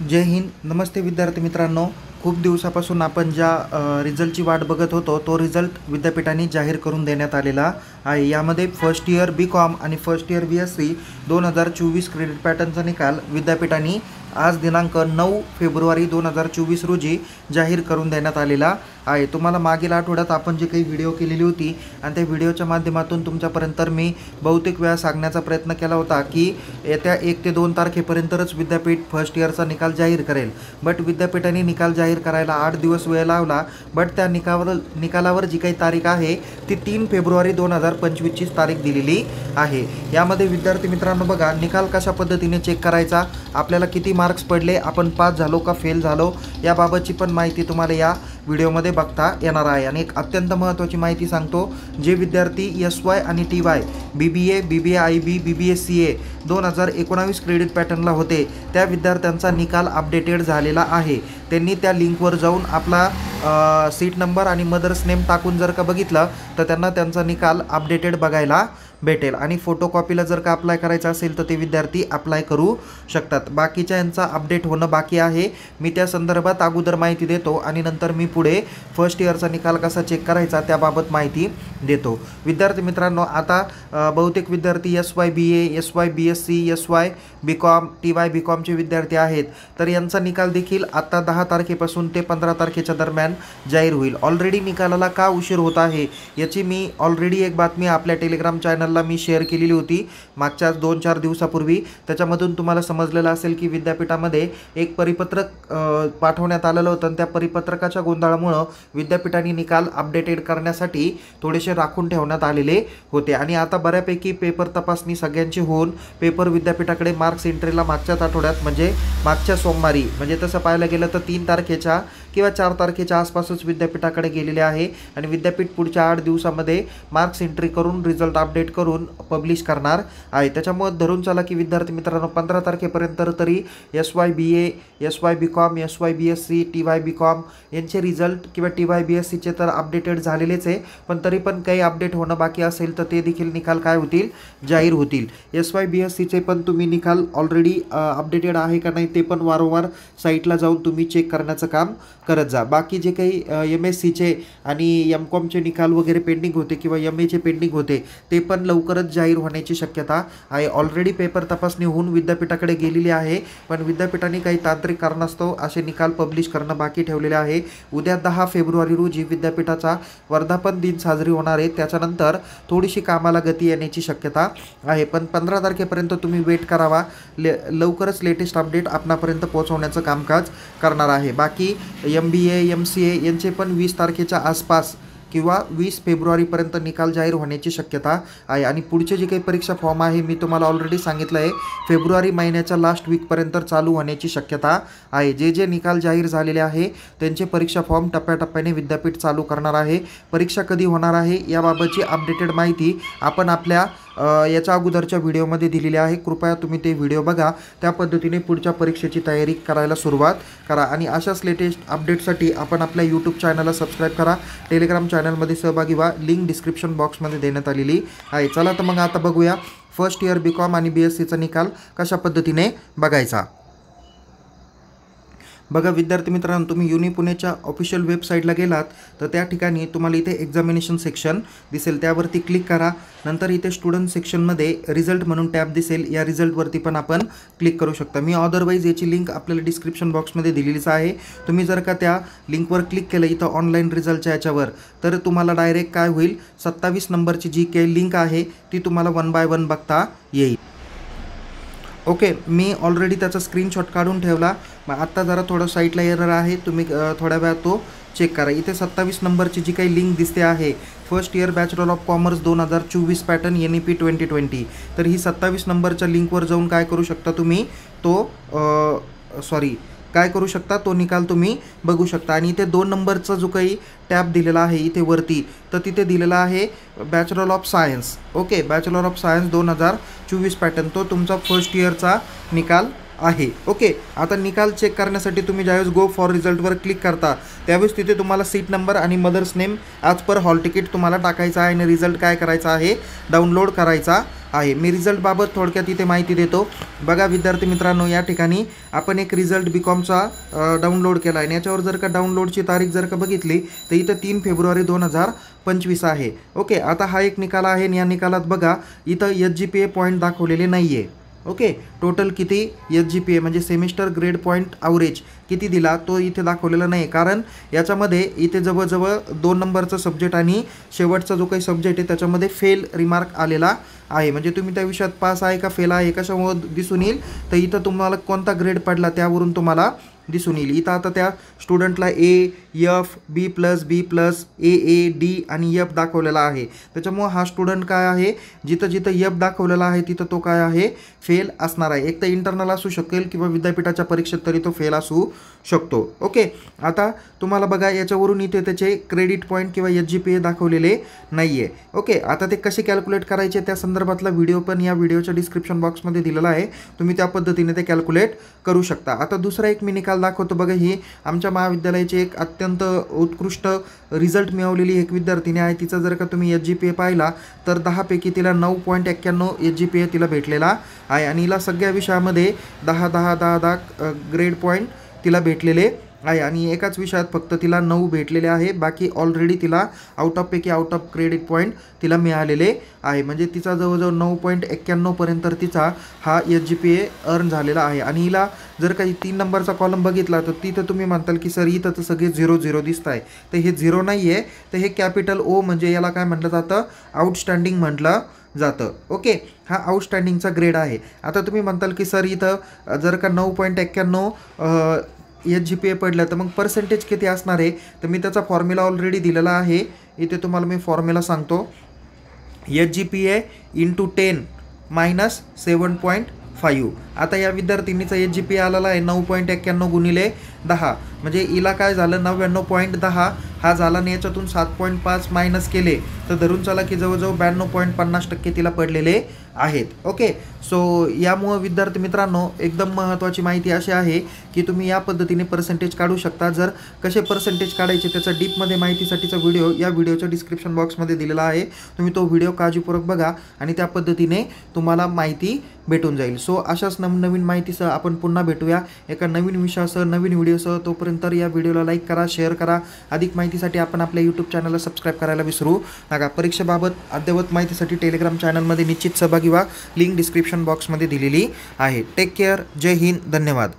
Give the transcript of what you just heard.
जय हिंद. नमस्ते विद्यार्थी मित्रांनो. खूप दिवसापासून आपण ज्या रिझल्टची वाट बघत होतो तो रिझल्ट विद्यापीठाने जाहीर करून देण्यात आलेला आहे. यामध्ये फर्स्ट इयर बी.कॉम आणि फर्स्ट इयर BSc 2024 क्रेडिट पॅटर्नचा निकाल विद्यापीठाने आज दिनांक 9 फेब्रुवारी 2024 रोजी जाहीर करून देण्यात आलेला आहे. तुम्हाला मागील आठवड्यात आपण जे काही व्हिडिओ केलेली होती आणि त्या व्हिडिओच्या माध्यमातून तुमच्यापर्यंत मी बहुतेक वेळा सांगण्याचा प्रयत्न केला होता की येत्या 1 ते 2 तारखेपर्यंतच विद्यापीठ फर्स्ट इयरचा निकाल जाहीर करेल. बट विद्यापीठाने निकाल जाहीर करायला 8 दिवस वेळ लावला. बट त्या निकालावर जी काही तारीख आहे ती 3 फेब्रुवारी 2025ची तारीख दिलेली आहे. यामध्ये विद्यार्थी मित्रांनो बघा, निकाल कशा पद्धतीने चेक करायचा, आपल्याला किती मार्क्स पडले, आपण पास झालो का फेल झालो याबाबतची पण माहिती तुम्हाला या व्हिडिओमध्ये बघता येणार आहे. आणि एक अत्यंत महत्त्वाची माहिती सांगतो, जे विद्यार्थी SY आणि TY BBA BBA IB BBA CA 2019 credit पॅटर्नला होते त्या विद्यार्थ्यांचा निकाल अपडेटेड झालेला आहे. त्यांनी त्या लिंकवर जाऊन आपला सीट नंबर आणि मदर्स नेम टाकून जर का बघितलं तर त्यांना त्यांचा निकाल अपडेटेड बघायला भेटेल. आणि फोटोकॉपीला जर का अप्लाय करायचं असेल तर ते विद्यार्थी अप्लाय करू शकतात. बाकीच्या यांचा अपडेट होणं बाकी आहे. मी त्या संदर्भात अगोदर माहिती देतो आणि नंतर मी पुढे फर्स्ट इयरचा निकाल कसा चेक करायचा त्याबाबत माहिती देतो. विद्यार्थी मित्रांनो, आता बहुतेक विद्यार्थी SY BA SY BSc SY B.Com TY B.Com विद्यार्थी आहेत. तर यांचा निकाल देखील आता 10 तारखेपासून ते 15 तारखेच्या दरम्यान जाहीर होईल. ऑलरेडी निकालाला का उशीर होत आहे याची मी ऑलरेडी एक बातमी आपल्या टेलिग्राम चॅनलला मी शेअर केलेली होती मागच्या 2-4 दिवसापूर्वी. त्याच्यामधून तुम्हाला समजलेलं असेल की विद्यापीठामध्ये एक परिपत्रक पाठवण्यात आलेलं होतं. त्या परिपत्रकाच्या गोंधळामुळं विद्यापीठाने निकाल अपडेटेड करण्यासाठी थोडेसे राखून ठेवण्यात आलेले होते. आणि आता बऱ्यापैकी पेपर तपासणी सगळ्यांची होऊन पेपर विद्यापीठाकडे मार्क्स एंट्रीला मागच्याच आठवड्यात म्हणजे मागच्या सोमवारी, म्हणजे तसं पाहायला गेलं तर 3 तारखेच्या किंवा 4 तारखेच्या आसपासच विद्यापीठाकडे गेलेले आहे. आणि विद्यापीठ पुढच्या 8 दिवसामध्ये मार्क्स एंट्री करून रिझल्ट अपडेट करून पब्लिश करणार आहे. त्याच्यामुळे धरून चला की विद्यार्थी मित्रांनो 15 तारखेपर्यंत तरी SY BA SY B.Com SY BSc TY B.Com यांचे रिझल्ट किंवा TY BScचे तर अपडेटेड झालेलेच आहे. पण तरी पण काही अपडेट होणं बाकी असेल तर ते देखील निकाल काय होतील, जाहीर होतील. SY BScचे पण तुम्ही निकाल ऑलरेडी अपडेटेड आहे का नाही ते पण वारंवार साईटला जाऊन तुम्ही चेक करण्याचं काम करत जा. बाकी जे काही MScचे आणि M.Com निकाल वगैरे पेंडिंग होते किंवा MAचे पेंडिंग होते ते पण लवकरच जाहीर होण्याची शक्यता आहे. ऑलरेडी पेपर तपासणी होऊन विद्यापीठाकडे गेलेली आहे. पण विद्यापीठाने काही तांत्रिक कारणास्तव असे निकाल पब्लिश करणं बाकी ठेवलेले आहे. उद्या 10 फेब्रुवारी रोजी विद्यापीठाचा वर्धापन दिन साजरी होणार आहे. त्याच्यानंतर थोडीशी कामाला गती येण्याची शक्यता आहे. पण 15 तारखेपर्यंत तुम्ही वेट करावा. लवकरच लेटेस्ट अपडेट आपणापर्यंत पोहोचवण्याचं कामकाज करणार आहे. बाकी MBA MCA यांचे पण 20 तारखेच्या आसपास किंवा 20 फेब्रुवारीपर्यंत निकाल जाहीर होण्याची शक्यता आहे. आणि पुढचे जे काही परीक्षा फॉर्म आहे मी तुम्हाला ऑलरेडी सांगितलं आहे फेब्रुवारी महिन्याच्या लास्ट वीकपर्यंत चालू होण्याची शक्यता आहे. जे निकाल जाहीर झालेले आहे त्यांचे परीक्षा फॉर्म टप्प्याटप्प्याने विद्यापीठ चालू करणार आहे. परीक्षा कधी होणार आहे याबाबतची अपडेटेड माहिती आपण आपल्या याच्या अगोदरच्या व्हिडिओमध्ये दिलेली आहे. कृपया तुम्ही ते व्हिडिओ बघा. त्या पद्धतीने पुढच्या परीक्षेची तयारी करायला सुरुवात करा. आणि अशाच लेटेस्ट अपडेटसाठी आपण आपल्या यूट्यूब चॅनलला सबस्क्राईब करा. टेलिग्राम चॅनलमध्ये सहभागी व्हा. लिंक डिस्क्रिप्शन बॉक्समध्ये देण्यात आलेली आहे. चला तर मग आता बघूया फर्स्ट इयर B.Com आणि BScचा निकाल कशा पद्धतीने बघायचा. बघा विद्यार्थी मित्रांनो, तुम्ही युनी पुणेच्या ऑफिशियल वेबसाईटला गेलात तर त्या ठिकाणी तुम्हाला इथे एक्झामिनेशन सेक्शन दिसेल, त्यावरती क्लिक करा. नंतर इथे स्टुडंट सेक्शनमध्ये रिझल्ट म्हणून टॅब दिसेल, या रिझल्टवरती पण आपण क्लिक करू शकता. मी अदरवाईज याची लिंक आपल्याला डिस्क्रिप्शन बॉक्समध्ये दिलेलीच आहे. तुम्ही जर का त्या लिंकवर क्लिक केलं इथं ऑनलाईन रिझल्टच्या याच्यावर तर तुम्हाला डायरेक्ट काय होईल, 27 नंबरची जी काही लिंक आहे ती तुम्हाला 1 बाय 1 बघता येईल. ओके, मी ऑलरेडी त्याचा स्क्रीनशॉट काढून ठेवला. मग आत्ता जरा थोडं साईटला एरर आहे, तुम्ही थोड्या वेळात तो चेक करा. इथे 27 नंबरची जी काही लिंक दिसते आहे first year bachelor of commerce 2024 pattern NEP 2020, तर ही 27 नंबरच्या लिंकवर जाऊन काय करू शकता तुम्ही, काय करू शकता, तो निकाल तुम्ही बघू शकता. आणि इथे 2 नंबरचा जो काही टॅब दिलेला आहे इथे वरती, तर तिथे दिलेला आहे bachelor of science. Okay, bachelor of science 2024 pattern, तो तुमचा फर्स्ट इयरचा निकाल आहे. ओके, आता निकाल चेक करण्यासाठी तुम्ही ज्यावेळेस गो फॉर रिझल्टवर क्लिक करता त्यावेळेस तिथे तुम्हाला सीट नंबर आणि mother's name as per hall ticket तुम्हाला टाकायचा आहे आणि रिझल्ट काय करायचा आहे, डाउनलोड करायचा आहे. मी रिझल्टबाबत थोडक्यात इथे माहिती देतो. बघा विद्यार्थी मित्रांनो, या ठिकाणी आपण एक रिझल्ट बीकॉमचा डाउनलोड केला आहे आणि याच्यावर जर का डाउनलोडची तारीख जर का बघितली तर इथं 3 फेब्रुवारी 2025 आहे. ओके, आता हा एक निकाल आहे आणि या निकालात बघा इथं SGPA पॉईंट दाखवलेले नाही आहे. ओके, टोटल किती SGPA म्हणजे सेमिस्टर ग्रेड पॉईंट ॲव्हरेज किती दिला तो इथे दाखवलेला नाही, कारण याच्यामध्ये इथे जवळजवळ 2 नंबरचा सब्जेक्ट आणि शेवटचा जो काही सब्जेक्ट आहे त्याच्यामध्ये फेल रिमार्क आलेला आहे. म्हणजे तुम्ही त्या विषयात पास आहे का फेल आहे कशामुळे दिसून येईल, तर इथं तुम्हाला कोणता ग्रेड पडला त्यावरून तुम्हाला दिसून येईल. इथं आता त्या स्टुडंटला A, F, B+, A, D आणि F दाखवलेला आहे. त्याच्यामुळं हा स्टुडंट काय आहे, जिथं जिथं F दाखवलेला आहे तिथं तो काय आहे, फेल असणार आहे. एक तर इंटरनल असू शकेल किंवा विद्यापीठाच्या परीक्षेत तरी तो फेल असू शकतो. ओके, आता तुम्हाला बघा याच्यावरून इथे त्याचे क्रेडिट पॉईंट किंवा SGPA दाखवलेले नाही आहे. ओके, आता ते कसे कॅल्क्युलेट करायचे त्या संदर्भातला व्हिडिओ पण या व्हिडिओच्या डिस्क्रिप्शन बॉक्समध्ये दिलेला आहे. तुम्ही त्या पद्धतीने ते कॅल्क्युलेट करू शकता. आता दुसरा एक मी निकाल दाखवतो. बघा, ही आमच्या महाविद्यालयाची एक अत्यंत उत्कृष्ट रिझल्ट मिळवलेली एक विद्यार्थिनी आहे. तिचा जर का तुम्ही SGPA पाहिला तर 10 पैकी तिला 9.91 SGPA तिला भेटलेला आहे आणि हिला सगळ्या विषयामध्ये 10 ग्रेड पॉईंट तिला भेटलेले आहे आणि एकाच विषयात फक्त तिला 9 भेटलेले आहे. बाकी ऑलरेडी तिला आउट ऑफ क्रेडिट पॉईंट तिला मिळालेले आहे. म्हणजे तिचा जवळजवळ 9.91 पर्यंत तिचा हा SGPA अर्न झालेला आहे. आणि हिला जर काही 3 नंबरचा कॉलम बघितला तर तिथं तुम्ही म्हणताल की सर इथं तर सगळे 0 दिसत आहे, तर हे 0 नाही आहे, तर हे कॅपिटल O म्हणजे याला काय म्हटलं जातं, आउटस्टँडिंग म्हटलं जातं. ओके, हा आउटस्टँडिंगचा ग्रेड आहे. आता तुम्ही म्हणताल की सर इथं जर का 9.91 SGPA पडलं तर मग पर्सेंटेज किती असणार आहे, तर मी त्याचा फॉर्म्युला ऑलरेडी दिलेला आहे. इथे तुम्हाला मी फॉर्म्युला सांगतो. SGPA × 10 - 7.5. आता या विद्यार्थिनीचा SGPA आलेला आहे 9.91 गुणिले 10 म्हणजे हिला काय झालं 99.10 हा झाला आणि याच्यातून 7.5 मायनस केले तर धरून चला की जवळजवळ 92.50% तिला पडलेले आहेत. ओके, सो यामुळं विद्यार्थी मित्रांनो एकदम महत्त्वाची माहिती अशी आहे की तुम्ही या पद्धतीने पर्सेंटेज काढू शकता. जर कसे पर्सेंटेज काढायचे त्याचा डीपमध्ये माहितीसाठीचा व्हिडिओ या व्हिडिओच्या डिस्क्रिप्शन बॉक्समध्ये दिलेला आहे. तुम्ही तो व्हिडिओ काळजीपूर्वक बघा आणि त्या पद्धतीने तुम्हाला माहिती भेटून जाईल. सो अशाच नवीन माहितीसह आपण पुन्हा भेटूया एका नवीन विषयासह नवीन व्हिडिओसह. तोपर्यंत या व्हिडिओला लाईक करा, शेअर करा. अधिक माहितीसाठी आपण आपल्या यूट्यूब चॅनलला सबस्क्राईब करायला विसरू नका. परीक्षेबाबत अद्ययावत माहितीसाठी टेलिग्राम चॅनलमध्ये निश्चित सहभागी व्हा. लिंक डिस्क्रिप्शन बॉक्समध्ये दिलेली आहे. Take care. जय हिंद. धन्यवाद.